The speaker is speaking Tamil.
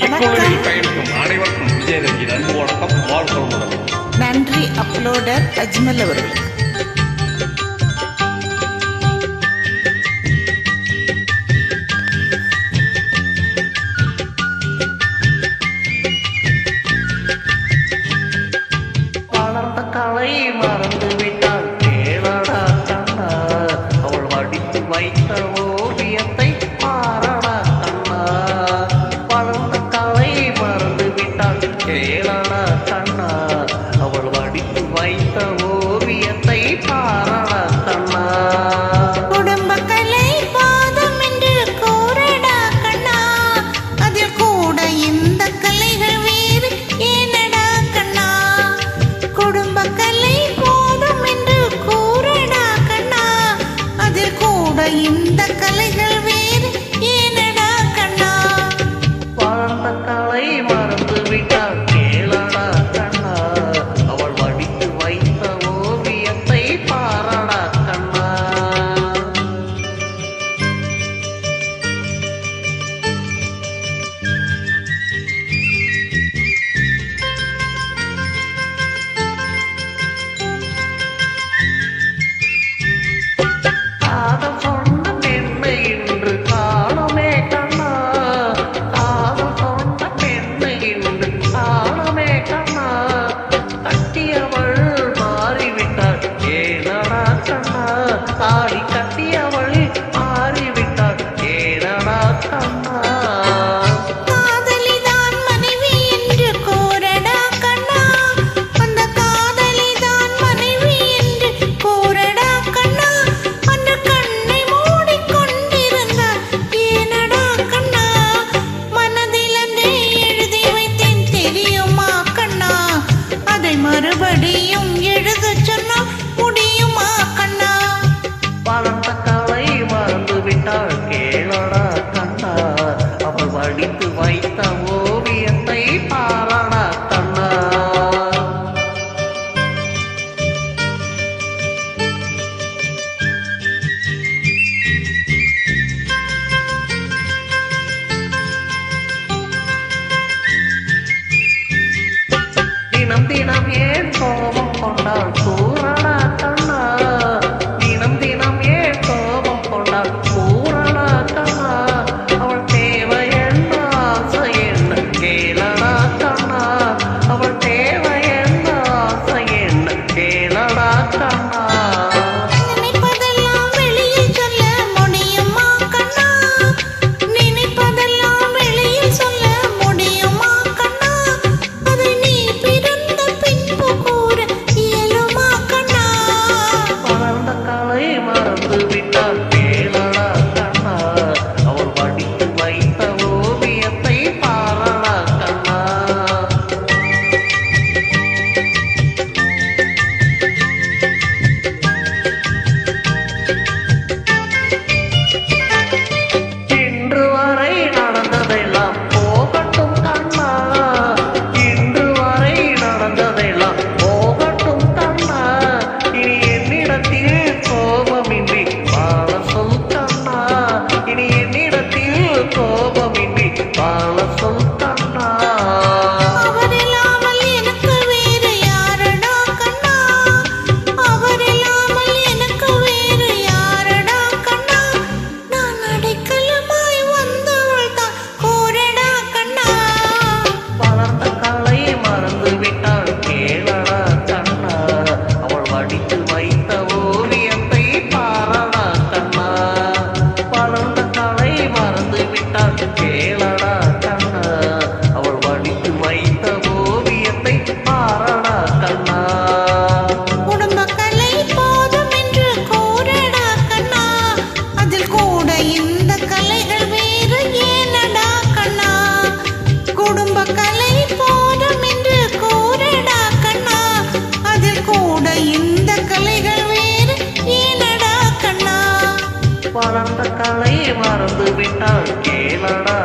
இப்பொழுது பயணிக்கும் அனைவருக்கும் விஜயரஞ்சின் அன்பு வணக்கம், வாழ்க்கை. நன்றி அப்லோடர் அஜ்மல் அவர்களுக்கு. வளர்ந்த கலை மறந்து விட்டால் கேளடா கண்ணா, அவள் வடித்து வைத்த ஓவியத்தை பாரடா கண்ணா. வளர்ந்த கலை மறந்து விட்டால் கேளடா கண்ணா, அவள் வடித்து வைத்த ஓவியத்தை பாரடா கண்ணா. குடும்ப கலை பாதம் என்று கூறடா கண்ணா, அதில் கூட இந்த கலைகள் வேறு ஏனடா கண்ணா. குடும்ப கலை போதும் என்று கூறடா கண்ணா, அதில் கூட இந்த கலைகள் வேறு ஏனடா கண்ணா. வளர்ந்த கலை மறந்து விட்டால் கேளடா கண்ணா, அவள் வடித்து வைத்த ஓவியத்தை பாரடா கண்ணா. காதல் சொன்ன பெண்ணை இன்று காணோமே கண்ணா, காதல் சொன்ன பெண்ணை இன்று காணோமே கண்ணா. கட்டியவள் மாறிவிட்டாள் ஏனடா கண்ணா, தாடி கட்டியவள் மாறிவிட்டாள் ஏனடா கண்ணா. காதலிதான் மனைவி என்று கூறடா கண்ணா, அந்த காதலிதான் மனைவி என்று கூறடா கண்ணா. அந்த கண்ணை மூடிக்கொண்டிருந்தார் ஏனடா கண்ணா. மனதிலந்தே எழுதி வைத்தேன் தெரியுமா கண்ணா, அதை மறுபடியும் எழுதச் சொன்னால் முடியுமா கண்ணா. வளர்ந்த கலை மறந்து விட்டாள் கேளடா கண்ணா, அவள் வடித்து வைத்த ஓவியத்தை பாரடா கண்ணா. தினம் தினம் ஏன் கோபம் கொண்டாள் கூறடா கண்ணா, தினம் தினம் ஏன் கோபம் கொண்டாள் கூறடா கண்ணா. அவள் தேவை என்ன ஆசை என்ன கேளடா கண்ணா, அவள் தேவை என்ன ஆசை என்ன கேளடா கண்ணா. நினைப்பதெல்லாம் வெளியில் சொல்ல முடியுமா கண்ணா, நினைப்பதெல்லாம் வெளியில் சொல்ல முடியுமா கண்ணா. அதை நீ பிறந்த பின்பு கூற இயலுமா கண்ணா. வளர்ந்த கலை மறந்து விட்டால் கேளடா கண்ணா, அவள் வடித்து வைத்த ஓவியத்தை பாரடா கண்ணா. இன்று வரை நடந்ததெல்லாம் போகட்டும் கண்ணா, இன்று வரை நடந்ததெல்லாம் போகட்டும் கண்ணா. இனி என்னிடத்தில் கோபமின்றி வாழ சொல் கண்ணா, இனி என்னிடத்தில் கோபமின்றி வாழ சொல் கண்ணா. அவரில்லாமல் எனக்கு வேறு யாரடா கண்ணா, அவரில்லாமல் எனக்கு வேறு யாரடா கண்ணா. நான் அடைக்கலமாய் வந்தவள் தான் கூறடா கண்ணா. வளர்ந்த கலை மறந்து விட்டாள் கேளடா கண்ணா, அவள் வடித்து வைத்த ஓவியத்தை பாரடா கண்ணா. வளர்ந்த கலை மறந்து விட்டாள் கேளடா கண்ணா, அவள் வடித்து வைத்த ஓவியத்தை பாரடா கண்ணா. குடும்ப கலை போதும் என்று கூறடா கண்ணா, அதில் கூட இந்த கலைகள் வேறு ஏனடா கண்ணா. குடும்ப கலை போதும் என்று கூறடா கண்ணா, அதில் கூட இந்த கலைகள் வேறு ஏனடா கண்ணா. வளர்ந்த கலை மறந்து விட்டாள் கேளடா